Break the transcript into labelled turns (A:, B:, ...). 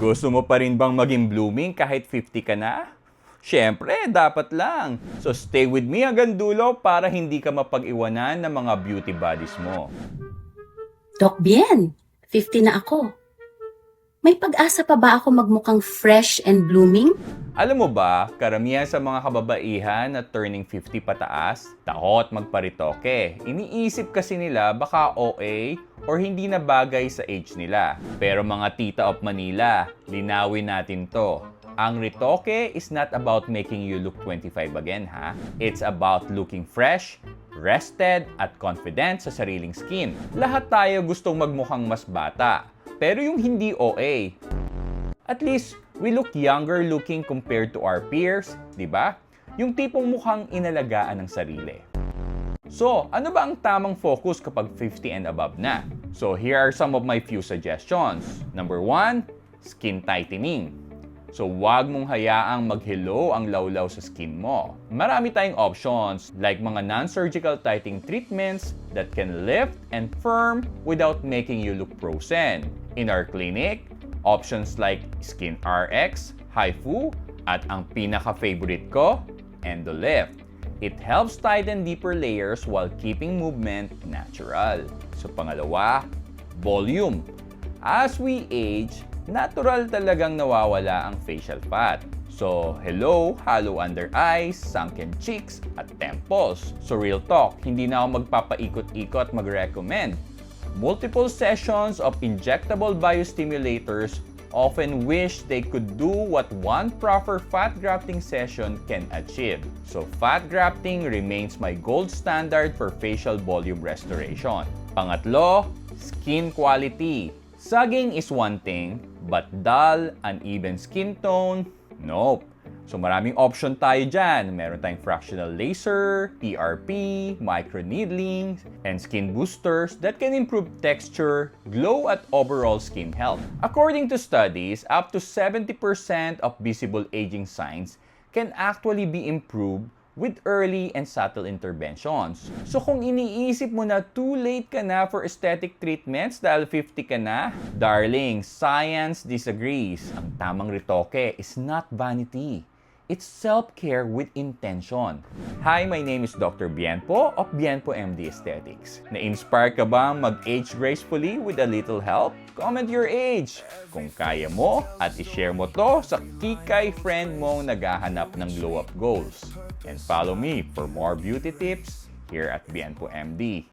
A: Gusto mo pa rin bang maging blooming kahit 50 ka na? Siyempre, dapat lang. So stay with me hanggang dulo para hindi ka mapag-iwanan ng mga beauty buddies mo.
B: Doc Bien, 50 na ako. May pag-asa pa ba ako magmukhang fresh and blooming?
A: Alam mo ba, karamihan sa mga kababaihan na turning 50 pataas, takot magparitoke. Iniisip kasi nila baka OA or hindi na bagay sa age nila. Pero mga tita of Manila, linawin natin to. Ang ritoke is not about making you look 25 again, ha? It's about looking fresh, rested, at confident sa sariling skin. Lahat tayo gustong magmukhang mas bata. Pero yung hindi OA, at least we look younger looking compared to our peers, di ba? Yung tipong mukhang inalagaan ng sarili. So, ano ba ang tamang focus kapag 50 and above na? So, here are some of my few suggestions. Number 1, skin tightening. So, wag mong hayaang mag-hello ang lawlaw sa skin mo. Marami tayong options like mga non-surgical tightening treatments that can lift and firm without making you look frozen. In our clinic, options like Skin RX, HIFU, at ang pinaka-favorite ko, EndoLift. It helps tighten deeper layers while keeping movement natural. So pangalawa, volume. As we age, natural talagang nawawala ang facial fat. So, hello, hollow under eyes, sunken cheeks, at temples. So real talk, hindi na ako magpapaikot-ikot mag-recommend. Multiple sessions of injectable biostimulators often wish they could do what one proper fat grafting session can achieve. So fat grafting remains my gold standard for facial volume restoration. Pangatlo, skin quality. Sagging is one thing, but dull, uneven skin tone, nope. So maraming option tayo dyan. Meron tayong fractional laser, PRP, microneedling, and skin boosters that can improve texture, glow, at overall skin health. According to studies, up to 70% of visible aging signs can actually be improved with early and subtle interventions. So kung iniisip mo na too late ka na for aesthetic treatments dahil 50 ka na, darling, science disagrees. Ang tamang retoke is not vanity. It's self-care with intention. Hi, my name is Dr. Bienpo of Bienpo MD Aesthetics. Na-inspire ka ba mag-age gracefully with a little help? Comment your age kung kaya mo at i-share mo to sa kikay friend mong naghahanap ng glow-up goals. And follow me for more beauty tips here at Bienpo MD.